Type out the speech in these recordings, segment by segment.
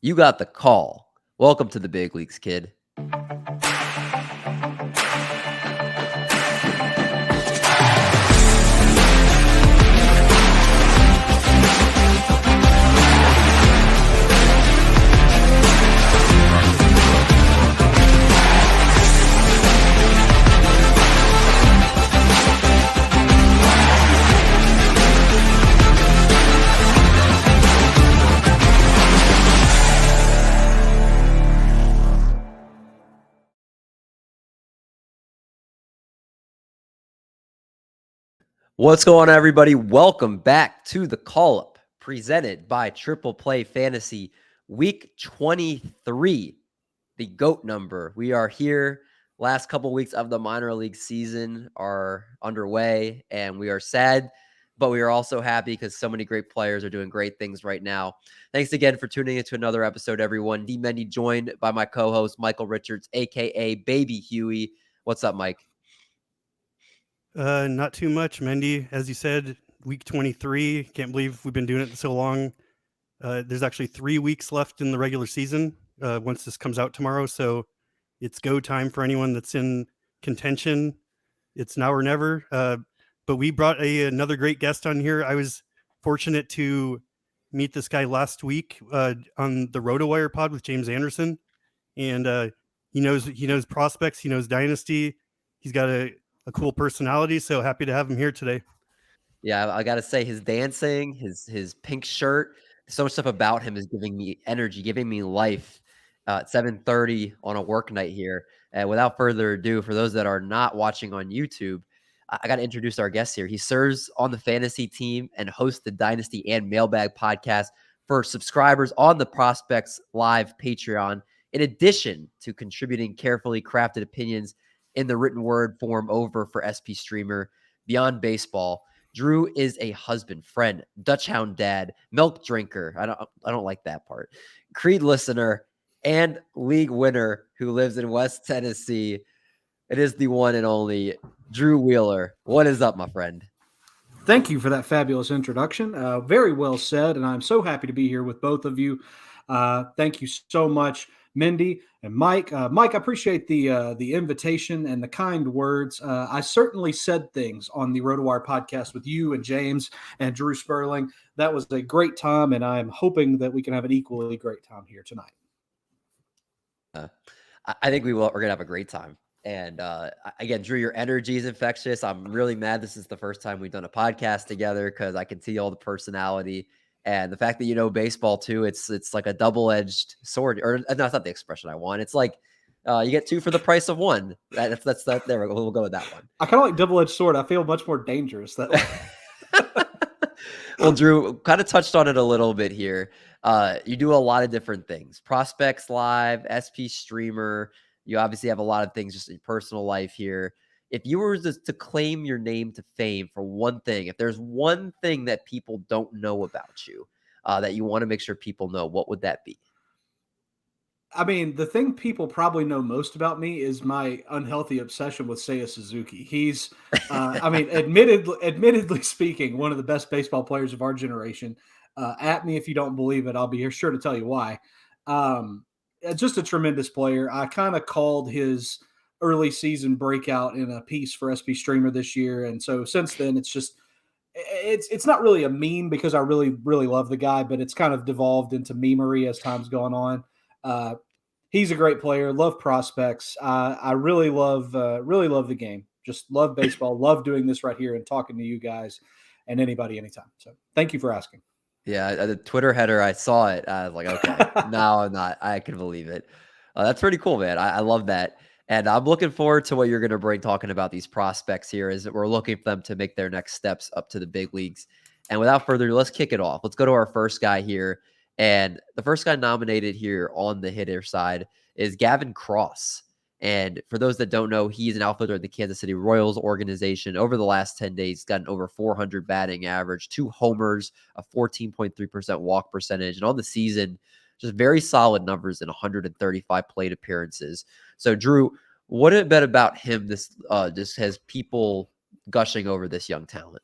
You got the call. Welcome to the big leagues, kid. What's going on, everybody? Welcome back to the Call Up, presented by Triple Play Fantasy, Week 23, the GOAT number. We are here. Last couple weeks of the minor league season are underway, and we are sad, but we are also happy because so many great players are doing great things right now. Thanks again for tuning into another episode, everyone. D. Mendy joined by my co-host, Michael Richards, a.k.a. Baby Huey. What's up, Mike? Not too much, Mendy. As you said, week 23. Can't believe we've been doing it so long. There's actually 3 weeks left in the regular season once this comes out tomorrow. So it's go time for anyone that's in contention. It's now or never. But we brought another great guest on here. I was fortunate to meet this guy last week on the RotoWire pod with James Anderson. And he knows prospects. He knows dynasty. He's got a cool personality, so happy to have him here today. Yeah, I gotta say, his dancing, his pink shirt, so much stuff about him is giving me energy, giving me life. At 7:30 on a work night here. And without further ado, for those that are not watching on YouTube, I got to introduce our guest here. He serves on the fantasy team and hosts the Dynasty and Mailbag podcast for subscribers on the Prospects Live Patreon, in addition to contributing carefully crafted opinions in the written word form over for SP Streamer Beyond Baseball. Drew is a husband, friend, Dutch Hound dad, milk drinker. I don't like that part. Creed listener and league winner who lives in West Tennessee. It is the one and only Drew Wheeler. What is up, my friend? Thank you for that fabulous introduction. Very well said, and I'm so happy to be here with both of you. Thank you so much, Mendy and Mike. Mike, I appreciate the invitation and the kind words. I certainly said things on the RotoWire podcast with you and James and Drew Sperling. That was a great time, and I'm hoping that we can have an equally great time here tonight. I think we will. We're gonna have a great time. And again, Drew, your energy is infectious. I'm really mad this is the first time we've done a podcast together because I can see all the personality and the fact that you know baseball too. It's like a double-edged sword, or no, that's not the expression I want. It's like you get two for the price of one. That's that. There we go. We'll go with that one. I kind of like double-edged sword. I feel much more dangerous that way. Well, Drew kind of touched on it a little bit here. You do a lot of different things. Prospects Live, SP Streamer. You obviously have a lot of things just in your personal life here. If you were to claim your name to fame for one thing, if there's one thing that people don't know about you that you want to make sure people know, what would that be? I mean, the thing people probably know most about me is my unhealthy obsession with Seiya Suzuki. He's, I mean, admittedly speaking, one of the best baseball players of our generation. At me if you don't believe it, I'll be here sure to tell you why. Just a tremendous player. I kind of called his early season breakout in a piece for SP Streamer this year, and so since then, it's not really a meme because I really love the guy, but it's kind of devolved into memery as time's gone on. He's a great player. Love prospects. I really love the game. Just love baseball. Love doing this right here and talking to you guys and anybody anytime. So thank you for asking. Yeah, the Twitter header, I saw it. I was like, okay, no, I'm not. I can believe it. That's pretty cool, man. I love that. And I'm looking forward to what you're going to bring talking about these prospects here as we're looking for them to make their next steps up to the big leagues. And without further ado, let's kick it off. Let's go to our first guy here. And the first guy nominated here on the hitter side is Gavin Cross. And for those that don't know, he's an outfielder in the Kansas City Royals organization. Over the last 10 days, gotten over 400 batting average, 2 homers, a 14.3% walk percentage. And on the season, just very solid numbers in 135 plate appearances. So, Drew, what have been about him this just has people gushing over this young talent?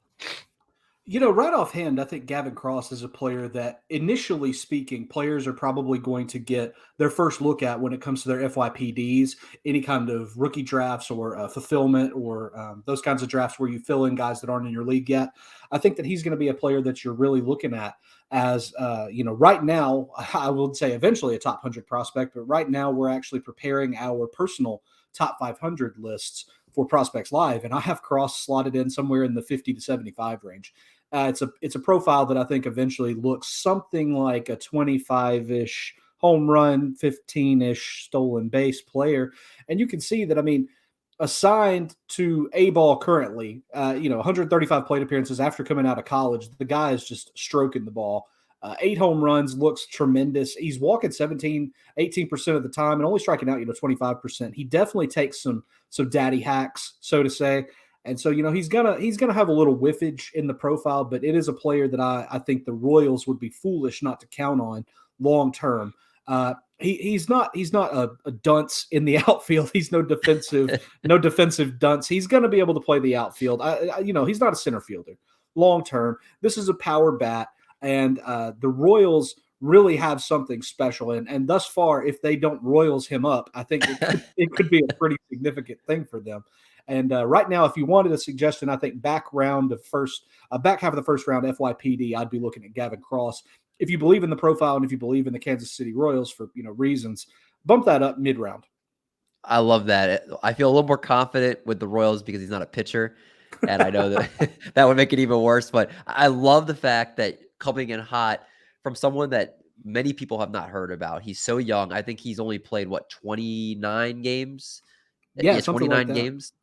Right offhand, I think Gavin Cross is a player that, initially speaking, players are probably going to get their first look at when it comes to their FYPDs, any kind of rookie drafts or fulfillment or those kinds of drafts where you fill in guys that aren't in your league yet. I think that he's going to be a player that you're really looking at as, right now, I would say eventually a top 100 prospect, but right now we're actually preparing our personal top 500 lists for Prospects Live, and I have Cross slotted in somewhere in the 50 to 75 range. It's a profile that I think eventually looks something like a 25-ish home run, 15-ish stolen base player, and you can see that. I mean, assigned to A ball currently, 135 plate appearances after coming out of college, the guy is just stroking the ball. 8 home runs, looks tremendous. He's walking 18% of the time and only striking out, 25%. He definitely takes some daddy hacks, so to say. And so, he's gonna have a little whiffage in the profile, but it is a player that I think the Royals would be foolish not to count on long term. He's not a dunce in the outfield. He's no defensive dunce. He's going to be able to play the outfield. He's not a center fielder long term. This is a power bat, and the Royals really have something special. And thus far, if they don't Royals him up, I think it could be a pretty significant thing for them. And right now, if you wanted a suggestion, I think back half of the first round FYPD, I'd be looking at Gavin Cross. If you believe in the profile and if you believe in the Kansas City Royals for reasons, bump that up mid round. I love that. I feel a little more confident with the Royals because he's not a pitcher, and I know that that would make it even worse. But I love the fact that coming in hot from someone that many people have not heard about. He's so young. I think he's only played 29 games. Yeah, something 29 like that. games.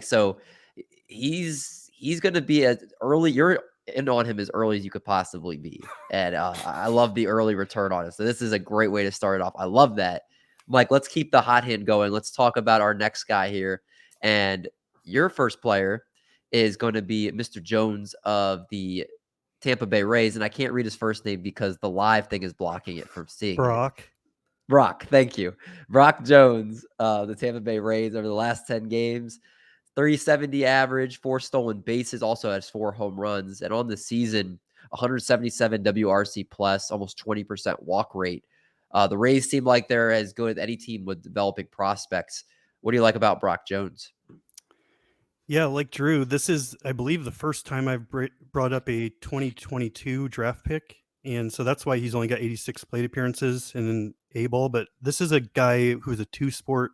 So he's going to be as early. You're in on him as early as you could possibly be, and I love the early return on it. So this is a great way to start it off. I love that, Mike. Let's keep the hot hand going. Let's talk about our next guy here, and your first player is going to be Mr. Jones of the Tampa Bay Rays, and I can't read his first name because the live thing is blocking it from seeing Brock. it. Brock, thank you. Brock Jones, the Tampa Bay Rays over the last 10 games, 370 average, 4 stolen bases, also has 4 home runs. And on the season, 177 WRC plus, almost 20% walk rate. The Rays seem like they're as good as any team with developing prospects. What do you like about Brock Jones? Yeah, like Drew, this is, I believe, the first time I've brought up a 2022 draft pick. And so that's why he's only got 86 plate appearances in an A-ball. But this is a guy who's a 2-sport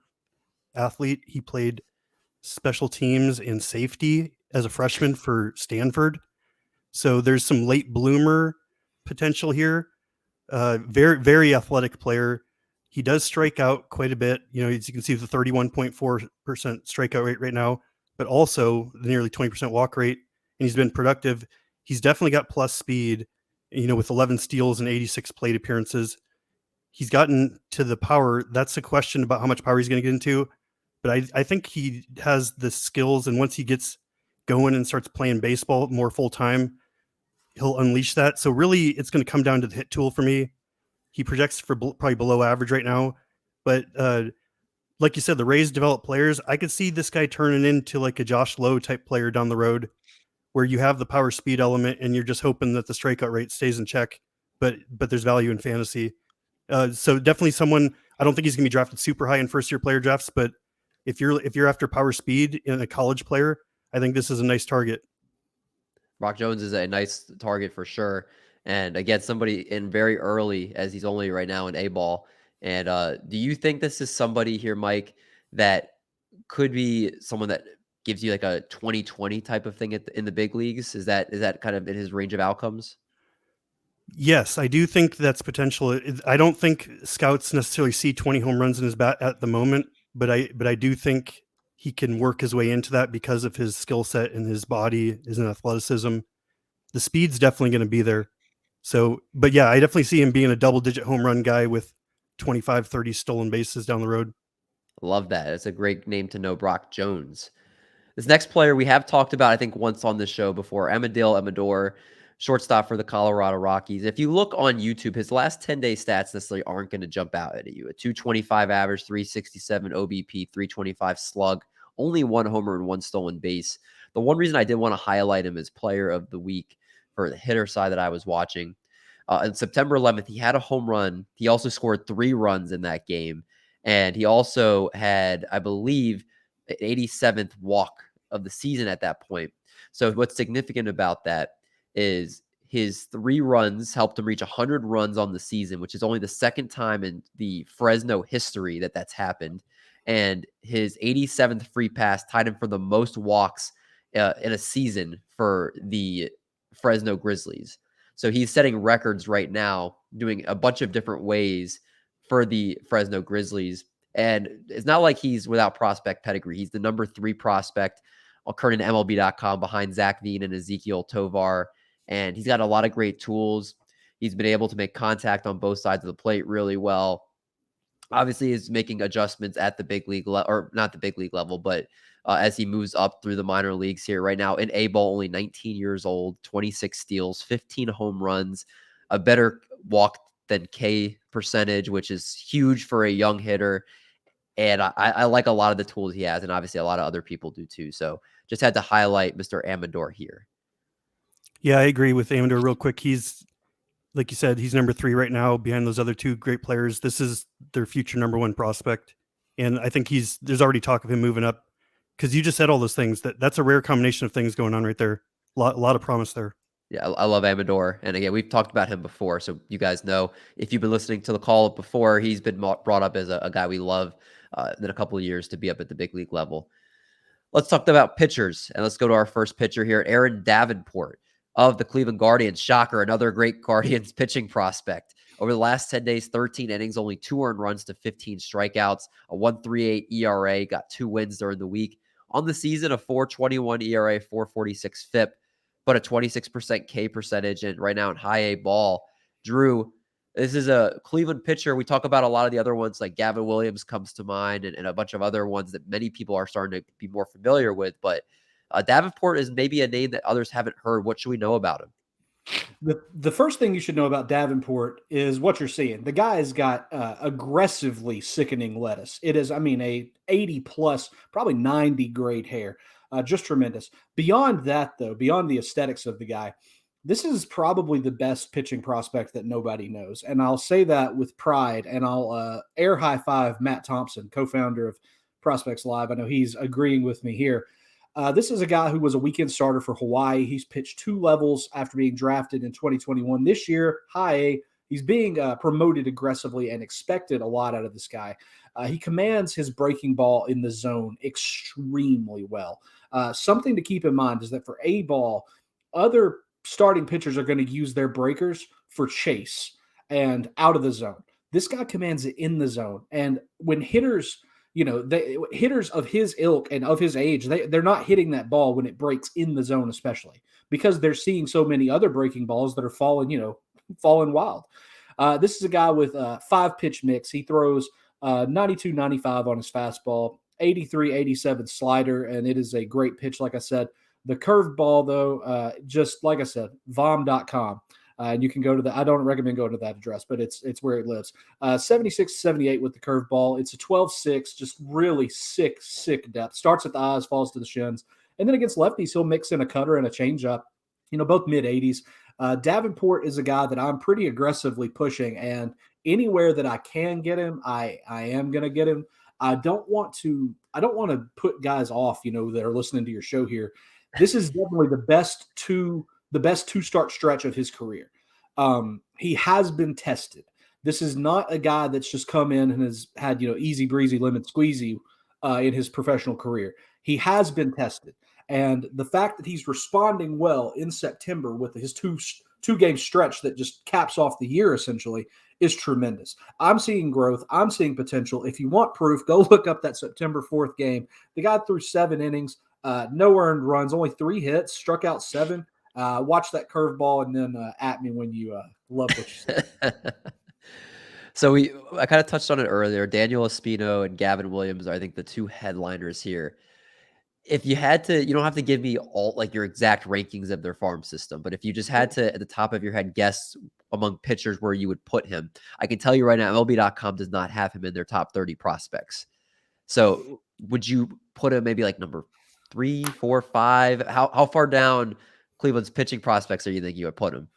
athlete. He played special teams and safety as a freshman for Stanford. So there's some late bloomer potential here. Very, very athletic player. He does strike out quite a bit. As you can see, the 31.4% strikeout rate right now, but also the nearly 20% walk rate. And he's been productive. He's definitely got plus speed, with 11 steals and 86 plate appearances. He's gotten to the power. That's a question about how much power he's going to get into. But I think he has the skills. And once he gets going and starts playing baseball more full time, he'll unleash that. So really, it's going to come down to the hit tool for me. He projects for probably below average right now. But like you said, the Rays develop players. I could see this guy turning into like a Josh Lowe type player down the road, where you have the power speed element and you're just hoping that the strikeout rate stays in check, but there's value in fantasy. So definitely someone, I don't think he's going to be drafted super high in first year player drafts, but if you're after power speed in a college player, I think this is a nice target. Brock Jones is a nice target for sure. And again, somebody in very early, as he's only right now in A-ball. And do you think this is somebody here, Mike, that could be someone that gives you like a 2020 type of thing in the big leagues? Is that kind of in his range of outcomes? Yes, I do think that's potential. I don't think scouts necessarily see 20 home runs in his bat at the moment, but I do think he can work his way into that because of his skill set and his body, his athleticism. The speed's definitely going to be there. So, but yeah, I definitely see him being a double-digit home run guy with 25, 30 stolen bases down the road. Love that. It's a great name to know, Brock Jones. This next player we have talked about, I think, once on this show before, Adael Amador, shortstop for the Colorado Rockies. If you look on YouTube, his last 10-day stats necessarily aren't going to jump out at you. A 225 average, 367 OBP, 325 slug, only 1 homer and 1 stolen base. The one reason I did want to highlight him as player of the week for the hitter side that I was watching. On September 11th, he had a home run. He also scored 3 runs in that game. And he also had, I believe, an 87th walk of the season at that point. So what's significant about that is his 3 runs helped him reach 100 runs on the season, which is only the second time in the Fresno history that that's happened. And his 87th free pass tied him for the most walks in a season for the Fresno Grizzlies. So he's setting records right now, doing a bunch of different ways for the Fresno Grizzlies. And it's not like he's without prospect pedigree. He's the number 3 prospect, according to MLB.com, behind Zach Veen and Ezekiel Tovar. And he's got a lot of great tools. He's been able to make contact on both sides of the plate really well. Obviously, he's making adjustments at the big league or not the big league level, but as he moves up through the minor leagues here right now in A-ball, only 19 years old, 26 steals, 15 home runs, a better walk than K percentage, which is huge for a young hitter. And I like a lot of the tools he has, and obviously a lot of other people do too. So just had to highlight Mr. Amador here. Yeah, I agree with Amador real quick. He's, like you said, he's number 3 right now behind those other 2 great players. This is their future number 1 prospect. And I think there's already talk of him moving up, because you just said all those things. That's a rare combination of things going on right there. A lot of promise there. Yeah, I love Amador. And again, we've talked about him before. So you guys know, if you've been listening to the call before, he's been brought up as a guy we love in a couple of years to be up at the big league level. Let's talk about pitchers. And let's go to our first pitcher here, Aaron Davenport of the Cleveland Guardians. Shocker, another great Guardians pitching prospect. Over the last 10 days, 13 innings, only 2 earned runs to 15 strikeouts, a 1.38 ERA, got 2 wins during the week. On the season, a 4.21 ERA, 4.46 FIP, but a 26% K percentage, and right now in high A ball. Drew, this is a Cleveland pitcher. We talk about a lot of the other ones, like Gavin Williams comes to mind, and a bunch of other ones that many people are starting to be more familiar with. But Davenport is maybe a name that others haven't heard. What should we know about him? The first thing you should know about Davenport is what you're seeing. The guy's got aggressively sickening lettuce. It is, a 80 plus, probably 90 grade hair. Just tremendous. Beyond that, though, beyond the aesthetics of the guy, this is probably the best pitching prospect that nobody knows. And I'll say that with pride, and I'll air high five Matt Thompson, co-founder of Prospects Live. I know he's agreeing with me here. This is a guy who was a weekend starter for Hawaii. He's pitched 2 levels after being drafted in 2021. This year, high A, he's being promoted aggressively and expected a lot out of this guy. He commands his breaking ball in the zone extremely well. Something to keep in mind is that for A ball, other starting pitchers are going to use their breakers for chase and out of the zone. This guy commands it in the zone. And when hitters, hitters of his ilk and of his age, they're not hitting that ball when it breaks in the zone, especially because they're seeing so many other breaking balls that are falling wild. This is a guy with a 5-pitch mix. He throws 92, 95 on his fastball, 83, 87 slider, and it is a great pitch, like I said. The curveball, though, just like I said, vom.com. And you can go to I don't recommend going to that address, but it's where it lives. 76, 78 with the curveball. It's a 12-6, just really sick depth. Starts at the eyes, falls to the shins. And then against lefties, he'll mix in a cutter and a changeup, both mid-80s. Davenport is a guy that I'm pretty aggressively pushing, and anywhere that I can get him, I am going to get him. I don't want to put guys off, that are listening to your show here. This is definitely the best two-start stretch of his career. He has been tested. This is not a guy that's just come in and has had, easy breezy lemon squeezy in his professional career. He has been tested. And the fact that he's responding well in September with his two-game stretch that just caps off the year essentially is tremendous. I'm seeing growth. I'm seeing potential. If you want proof, go look up that September 4th game. The guy threw 7 innings, no earned runs, only 3 hits, struck out 7. Watch that curveball and then at me when you love what you said. So I kind of touched on it earlier. Daniel Espino and Gavin Williams are, I think, the 2 headliners here. If you had to, you don't have to give me all like your exact rankings of their farm system, but if you just had to, at the top of your head, guess among pitchers where you would put him, I can tell you right now, MLB.com does not have him in their top 30 prospects. So would you put him maybe like number 3, 4, 5? How far down Cleveland's pitching prospects are you think you would put him?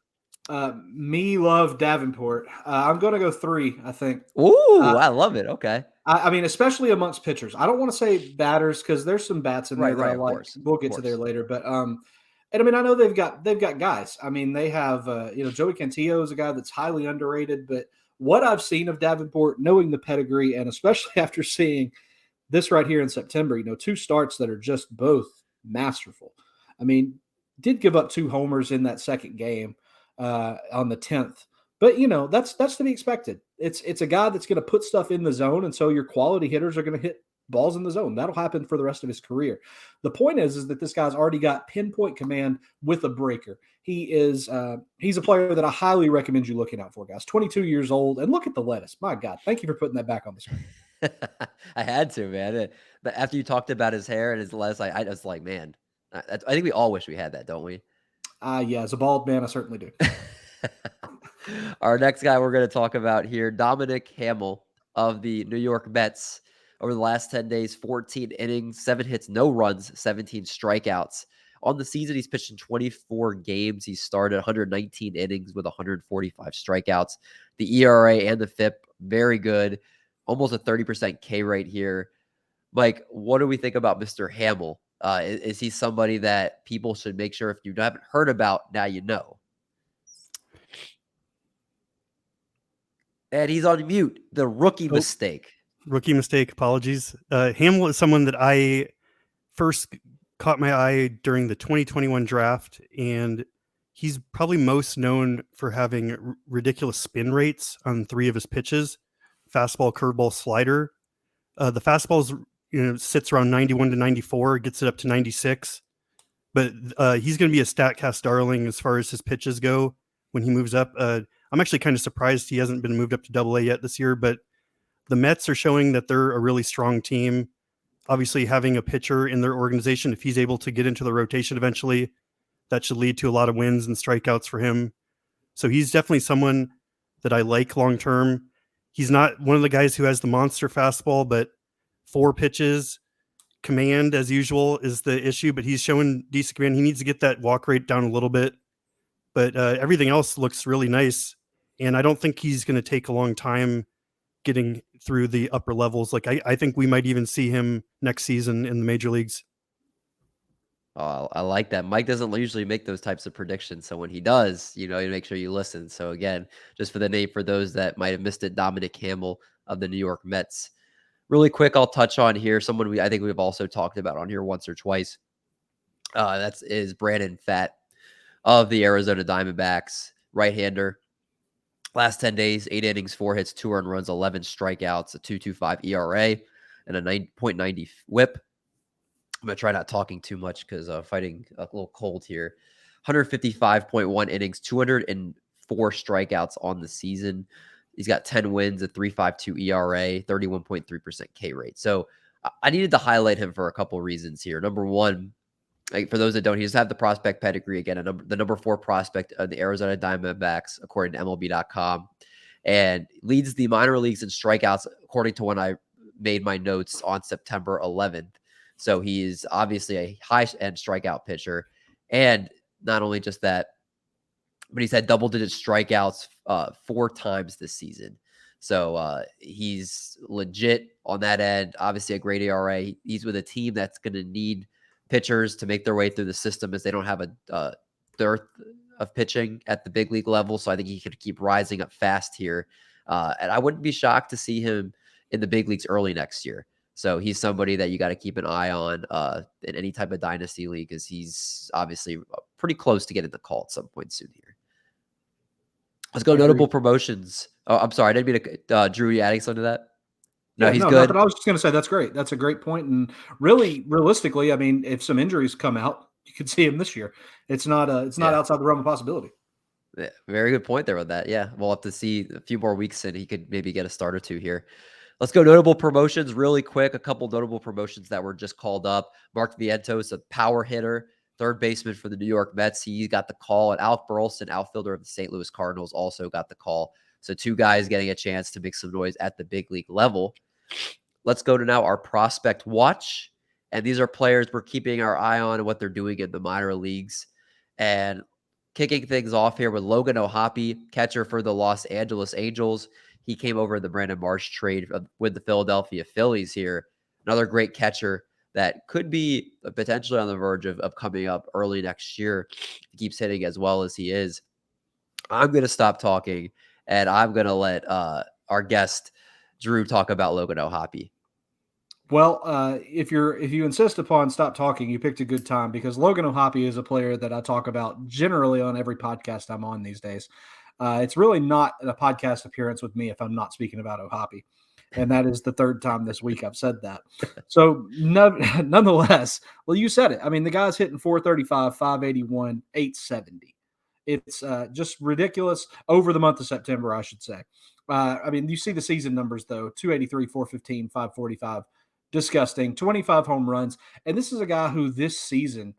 Me love Davenport. I'm going to go 3, I think. Ooh, I love it. Okay. I mean, especially amongst pitchers. I don't want to say batters because there's some bats in there that I Of like. course. We'll get to there later, but and I mean, I know they've got guys. I mean, they have Joey Cantillo is a guy that's highly underrated, but what I've seen of Davenport, knowing the pedigree, and especially after seeing this right here in September, 2 starts that are just both masterful. I mean, did give up 2 homers in that second game on the 10th. But that's to be expected. It's a guy that's going to put stuff in the zone, and so your quality hitters are going to hit balls in the zone. That'll happen for the rest of his career. The point is that this guy's already got pinpoint command with a breaker. He's a player that I highly recommend you looking out for, guys. 22 years old, and look at the lettuce. My God, thank you for putting that back on the screen. I had to, man. But after you talked about his hair and his lettuce, I was like, man, I think we all wish we had that, don't we? Yeah, as a bald man, I certainly do. Our next guy we're going to talk about here, Dominic Hamel of the New York Mets. Over the last 10 days, 14 innings, 7 hits, no runs, 17 strikeouts. On the season, he's pitched in 24 games. He started 119 innings with 145 strikeouts. The ERA and the FIP, very good. Almost a 30% K rate here. Mike, what do we think about Mr. Hamel? Is he somebody that people should make sure if you haven't heard about, now you know? And he's on mute. The rookie mistake. Rookie mistake. Apologies. Hamel is someone that I first caught my eye during the 2021 draft, and he's probably most known for having ridiculous spin rates on 3 of his pitches: fastball, curveball, slider. The fastball's sits around 91 to 94, gets it up to 96. But he's going to be a StatCast darling as far as his pitches go when he moves up. I'm actually kind of surprised he hasn't been moved up to AA yet this year, but the Mets are showing that they're a really strong team. Obviously, having a pitcher in their organization, if he's able to get into the rotation eventually, that should lead to a lot of wins and strikeouts for him. So he's definitely someone that I like long-term. He's not one of the guys who has the monster fastball, but 4 pitches, command as usual is the issue, but he's showing decent command. He needs to get that walk rate down a little bit, but everything else looks really nice. And I don't think he's going to take a long time getting through the upper levels. Like I think we might even see him next season in the major leagues. Oh, I like that. Mike doesn't usually make those types of predictions. So when he does, you make sure you listen. So again, just for the name, for those that might have missed it, Dominic Hamel of the New York Mets. Really quick, I'll touch on here. Someone I think we've also talked about on here once or twice. That is Brennan Pfaadt of the Arizona Diamondbacks, right-hander. Last 10 days, 8 innings, 4 hits, 2 earned runs, 11 strikeouts, a 2.25 ERA, and a 9.90 WHIP. I'm going to try not talking too much because fighting a little cold here. 155.1 innings, 204 strikeouts on the season. He's got 10 wins, a 3.52 ERA, 31.3% K rate. So I needed to highlight him for a couple of reasons here. Number one, for those that don't, he does have the prospect pedigree again, the number 4 prospect of the Arizona Diamondbacks, according to MLB.com, and leads the minor leagues in strikeouts, according to when I made my notes on September 11th. So he is obviously a high-end strikeout pitcher, and not only just that, but he's had double-digit strikeouts 4 times this season. So he's legit on that end. Obviously, a great ERA. He's with a team that's going to need pitchers to make their way through the system, as they don't have a dearth of pitching at the big league level. So I think he could keep rising up fast here. And I wouldn't be shocked to see him in the big leagues early next year. So he's somebody that you got to keep an eye on in any type of dynasty league, because he's obviously pretty close to getting the call at some point soon here. Let's go notable promotions. Oh, I'm sorry. I didn't mean to, Drew, you adding something to that? No, he's good. But I was just going to say that's great. That's a great point. And really, realistically, I mean, if some injuries come out, you could see him this year. It's not outside the realm of possibility. Yeah, very good point there with that. Yeah, we'll have to see a few more weeks, and he could maybe get a start or 2 here. Let's go notable promotions really quick. A couple notable promotions that were just called up. Mark Vientos, a power hitter, third baseman for the New York Mets. He got the call. And Alec Burleson, outfielder of the St. Louis Cardinals, also got the call. So 2 guys getting a chance to make some noise at the big league level. Let's go to now our prospect watch. And these are players we're keeping our eye on and what they're doing in the minor leagues. And kicking things off here with Logan O'Hoppe, catcher for the Los Angeles Angels. He came over the Brandon Marsh trade with the Philadelphia Phillies here. Another great catcher that could be potentially on the verge of coming up early next year. If he keeps hitting as well as he is. I'm going to stop talking, and I'm going to let our guest, Drew, talk about Logan O'Hoppe. Well, if you insist upon stop talking, you picked a good time, because Logan O'Hoppe is a player that I talk about generally on every podcast I'm on these days. It's really not a podcast appearance with me if I'm not speaking about O'Hoppe, and that is the third time this week I've said that. So nonetheless, well, you said it. I mean, the guy's hitting 435, 581, 870. It's just ridiculous over the month of September, I should say. I mean, you see the season numbers, though: 283, 415, 545. Disgusting. 25 home runs. And this is a guy who this season,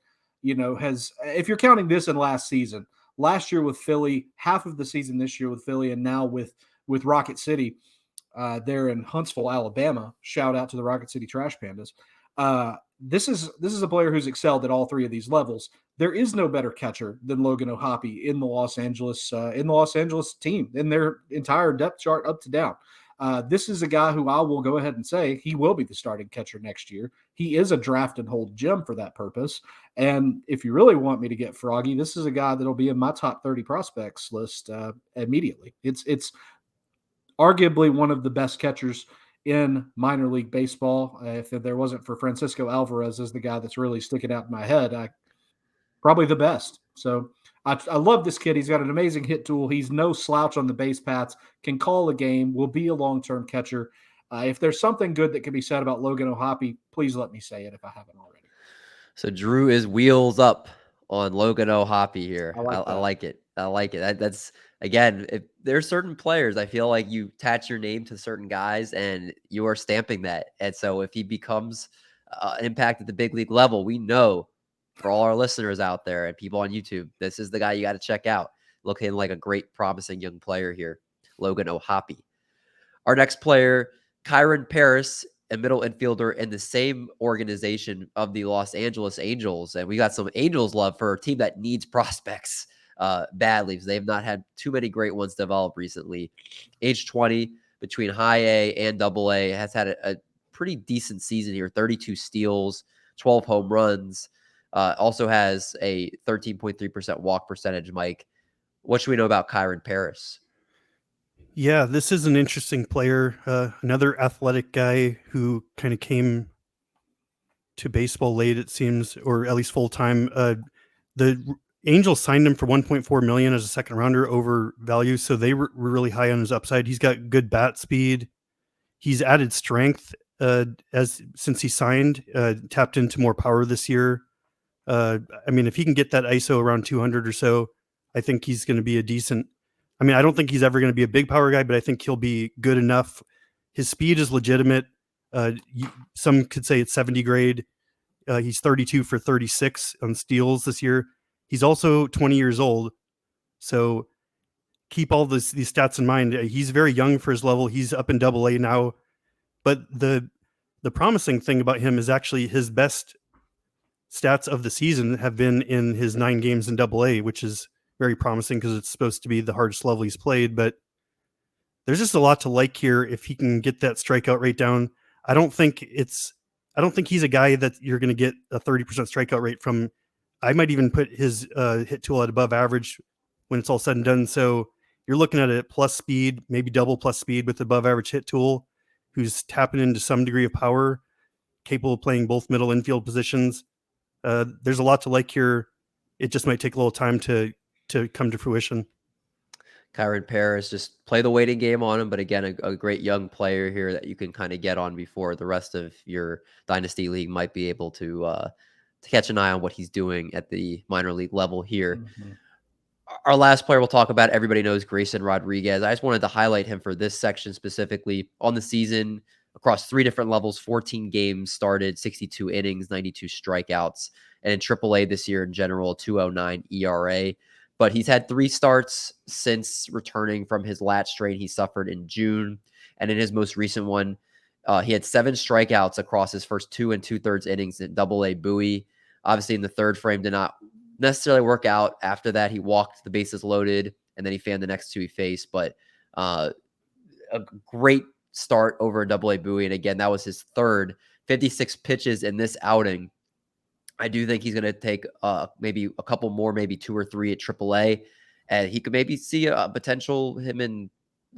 has, if you're counting this in last season, last year with Philly, half of the season this year with Philly, and now with Rocket City, there in Huntsville, Alabama. Shout out to the Rocket City Trash Pandas. This is a player who's excelled at all three of these levels. There is no better catcher than Logan O'Hoppe in the Los Angeles team, in their entire depth chart up to down. This is a guy who I will go ahead and say he will be the starting catcher next year. He is a draft and hold gem for that purpose. And if you really want me to get froggy, this is a guy that'll be in my top 30 prospects list immediately. It's arguably one of the best catchers in minor league baseball. If there wasn't for Francisco Alvarez as the guy that's really sticking out in my head, probably the best. So I love this kid. He's got an amazing hit tool. He's no slouch on the base paths, can call a game, will be a long-term catcher. If there's something good that can be said about Logan O'Hoppe, please let me say it if I haven't already. So Drew is wheels up on Logan O'Hoppe here. I like it. I like it. That's, again, if there's certain players, I feel like you attach your name to certain guys and you are stamping that. And so if he becomes an impact at the big league level, we know, for all our listeners out there and people on YouTube, this is the guy you got to check out. Looking like a great, promising young player here, Logan O'Hoppe. Our next player, Kyren Paris, a middle infielder in the same organization of the Los Angeles Angels. And we got some Angels love for a team that needs prospects badly, because they have not had too many great ones develop recently. Age 20, between high A and double A, has had a pretty decent season here. 32 steals, 12 home runs. Also has a 13.3% walk percentage. Mike, what should we know about Kyren Paris? Yeah, this is an interesting player. Another athletic guy who kind of came to baseball late, it seems, or at least full time. The Angels signed him for $1.4 million as a second rounder over value, so they were really high on his upside. He's got good bat speed. He's added strength since he signed. Tapped into more power this year. I mean, if he can get that ISO around 200 or so, I think he's going to be a decent. I mean, I don't think he's ever going to be a big power guy, but I think he'll be good enough. His speed is legitimate. Some could say it's 70 grade. He's 32 for 36 on steals this year. He's also 20 years old. So keep all these stats in mind. He's very young for his level. He's up in double A now. But the promising thing about him is actually his best stats of the season have been in his 9 games in double A, which is very promising because it's supposed to be the hardest level he's played. But there's just a lot to like here if he can get that strikeout rate down. I don't think he's a guy that you're going to get a 30% strikeout rate from. I might even put his hit tool at above average when it's all said and done. So you're looking at a plus speed, maybe double plus speed with above average hit tool, who's tapping into some degree of power, capable of playing both middle infield positions. There's a lot to like here. It just might take a little time to come to fruition. Kyren Paris, just play the waiting game on him. But again, a great young player here that you can kind of get on before the rest of your dynasty league might be able to catch an eye on what he's doing at the minor league level here. Mm-hmm. Our last player we'll talk about, everybody knows Grayson Rodriguez. I just wanted to highlight him for this section specifically. On the season, across 3 different levels, 14 games started, 62 innings, 92 strikeouts. And in AAA this year in general, 2.09 ERA. But he's had 3 starts since returning from his lat strain he suffered in June. And in his most recent one, he had 7 strikeouts across his first 2 2/3 innings in Double-A Bowie. Obviously, in the third frame, did not necessarily work out after that. He walked the bases loaded, and then he fanned the next two he faced. But a great start over a Double-A Bowie. And again, that was his third 56 pitches in this outing. I do think he's going to take maybe a couple more, maybe 2 or 3 at AAA. And he could maybe see a potential him in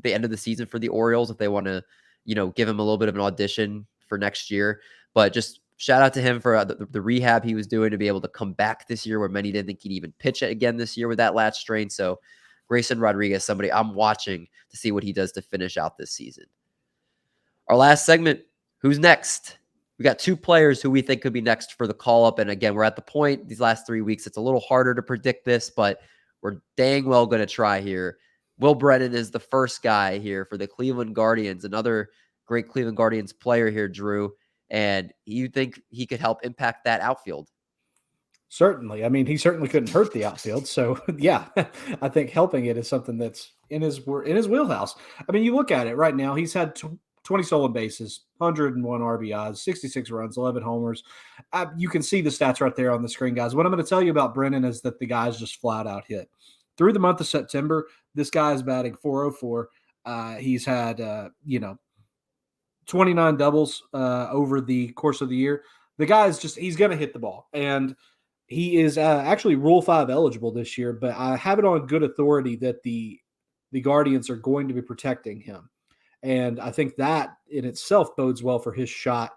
the end of the season for the Orioles if they want to, give him a little bit of an audition for next year. But just shout out to him for the rehab he was doing to be able to come back this year where many didn't think he'd even pitch it again this year with that lat strain. So Grayson Rodriguez, somebody I'm watching to see what he does to finish out this season. Our last segment, who's next? We got 2 players who we think could be next for the call-up. And again, we're at the point these last 3 weeks, it's a little harder to predict this, but we're dang well going to try here. Will Brennan is the first guy here for the Cleveland Guardians, another great Cleveland Guardians player here, Drew. And you think he could help impact that outfield? Certainly. I mean, he certainly couldn't hurt the outfield. So, yeah, I think helping it is something that's in his wheelhouse. I mean, you look at it right now, he's had 20 stolen bases, 101 RBIs, 66 runs, 11 homers. You can see the stats right there on the screen, guys. What I'm going to tell you about Brennan is that the guy's just flat out hit. Through the month of September, this guy is batting .404. He's had, 29 doubles over the course of the year. The guy is he's going to hit the ball. And he is actually Rule 5 eligible this year, but I have it on good authority that the Guardians are going to be protecting him. And I think that in itself bodes well for his shot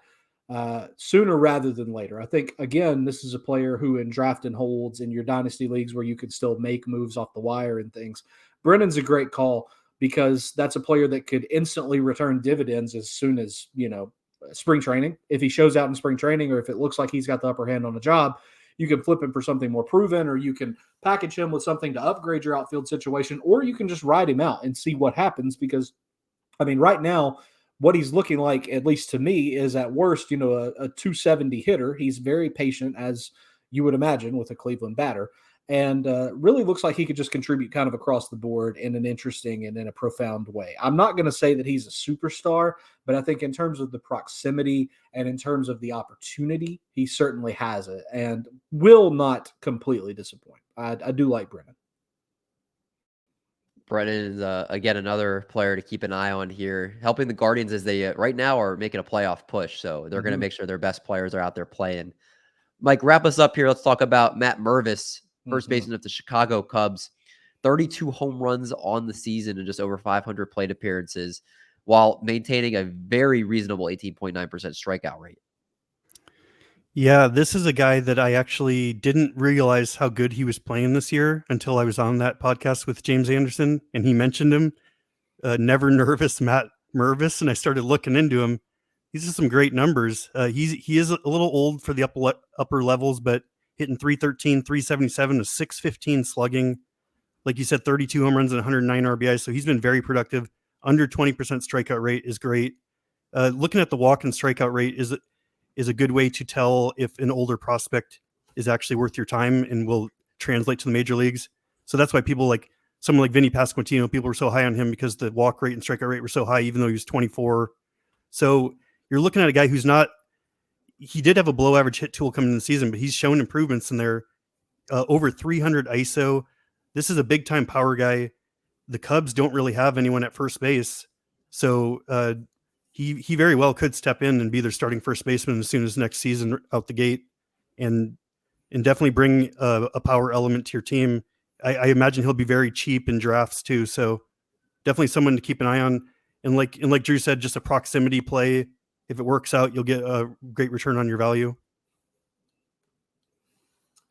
sooner rather than later. I think, again, this is a player who in draft and holds in your dynasty leagues where you can still make moves off the wire and things. Brennan's a great call because that's a player that could instantly return dividends as soon as, spring training. If he shows out in spring training or if it looks like he's got the upper hand on the job, you can flip him for something more proven, or you can package him with something to upgrade your outfield situation, or you can just ride him out and see what happens. Because, I mean, right now, what he's looking like, at least to me, is at worst, a 270 hitter. He's very patient, as you would imagine, with a Cleveland batter, and really looks like he could just contribute kind of across the board in an interesting and in a profound way. I'm not going to say that he's a superstar, but I think in terms of the proximity and in terms of the opportunity, he certainly has it and will not completely disappoint. I do like Brennan. Brennan is, again, another player to keep an eye on here, helping the Guardians as they right now are making a playoff push. So they're going to make sure their best players are out there playing. Mike, wrap us up here. Let's talk about Matt Mervis, first baseman of the Chicago Cubs. 32 home runs on the season and just over 500 plate appearances while maintaining a very reasonable 18.9% strikeout rate. Yeah, this is a guy that I actually didn't realize how good he was playing this year until I was on that podcast with James Anderson, and he mentioned him, Never Nervous Matt Mervis, and I started looking into him. These are some great numbers. He is a little old for the upper levels, but hitting 313, 377, a 615 slugging. Like you said, 32 home runs and 109 RBIs. So he's been very productive. Under 20% strikeout rate is great. Looking at the walk and strikeout rate is a good way to tell if an older prospect is actually worth your time and will translate to the major leagues. So that's why people like someone like Vinny Pasquantino, people were so high on him because the walk rate and strikeout rate were so high, even though he was 24. So you're looking at a guy who's not, he did have a below average hit tool coming in the season, but he's shown improvements in there. Over 300 ISO. This is a big time power guy. The Cubs don't really have anyone at first base. So he very well could step in and be their starting first baseman as soon as next season out the gate and definitely bring a power element to your team. I imagine he'll be very cheap in drafts too. So definitely someone to keep an eye on. And like Drew said, just a proximity play. If it works out, you'll get a great return on your value.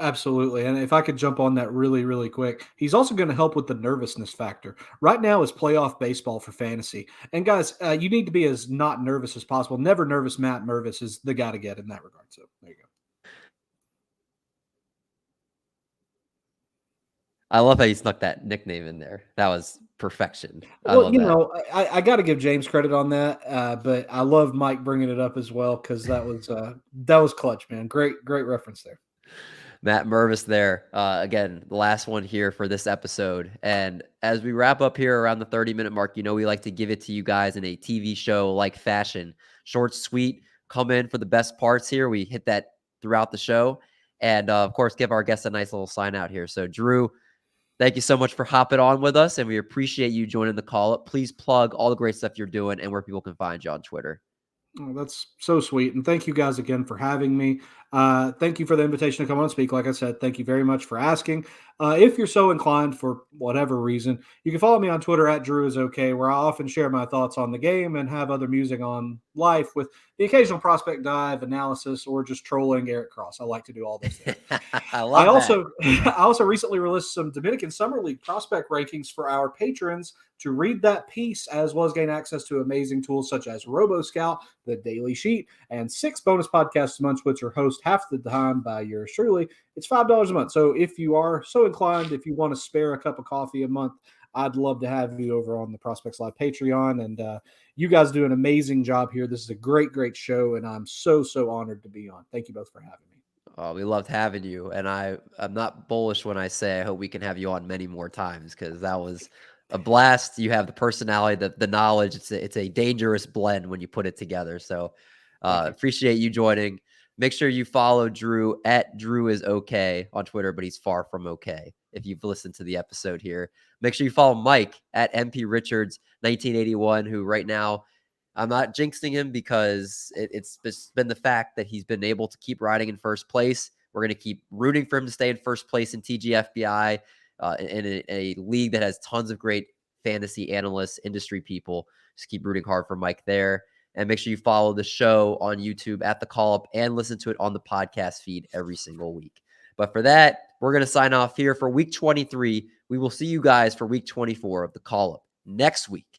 Absolutely. And if I could jump on that really, really quick, he's also going to help with the nervousness factor. Right now is playoff baseball for fantasy. And guys, you need to be as not nervous as possible. Never Nervous Matt Mervis is the guy to get in that regard. So there you go. I love how you snuck that nickname in there. That was perfection. I got to give James credit on that, but I love Mike bringing it up as well because that was clutch, man. Great reference there. Matt Mervis there. Again, the last one here for this episode. And as we wrap up here around the 30-minute mark, we like to give it to you guys in a TV show-like fashion. Short, sweet, come in for the best parts here. We hit that throughout the show. and of course, give our guests a nice little sign out here. So, Drew, thank you so much for hopping on with us, and we appreciate you joining the call up. Please plug all the great stuff you're doing and where people can find you on Twitter. Oh, that's so sweet. And thank you guys again for having me. Thank you for the invitation to come on and speak. Like I said, thank you very much for asking. If you're so inclined for whatever reason, you can follow me on Twitter at Drew is okay, where I often share my thoughts on the game and have other musing on life with the occasional prospect dive analysis or just trolling Eric Cross. I like to do all those things. I love that. I also recently released some Dominican Summer League prospect rankings for our patrons to read that piece, as well as gain access to amazing tools such as RoboScout, the Daily Sheet, and 6 bonus podcasts a month, which are hosted half the time by yours truly. It's $5 a month. So if you are so inclined, if you want to spare a cup of coffee a month, I'd love to have you over on the Prospects Live Patreon. And you guys do an amazing job here. This is a great, great show, and I'm so, so honored to be on. Thank you both for having me. Oh, we loved having you, and I'm not bullish when I say I hope we can have you on many more times, because that was a blast. You have the personality, the knowledge. It's a dangerous blend when you put it together. So appreciate you joining. Make sure you follow Drew at Drew is okay on Twitter, but he's far from okay. If you've listened to the episode here, make sure you follow Mike at MP Richards 1981, who right now, I'm not jinxing him because it's been the fact that he's been able to keep riding in first place. We're going to keep rooting for him to stay in first place in TGFBI, in a league that has tons of great fantasy analysts, industry people. Just keep rooting hard for Mike there. And make sure you follow the show on YouTube at The Call Up and listen to it on the podcast feed every single week. But for that, we're going to sign off here for week 23. We will see you guys for week 24 of The Call Up next week.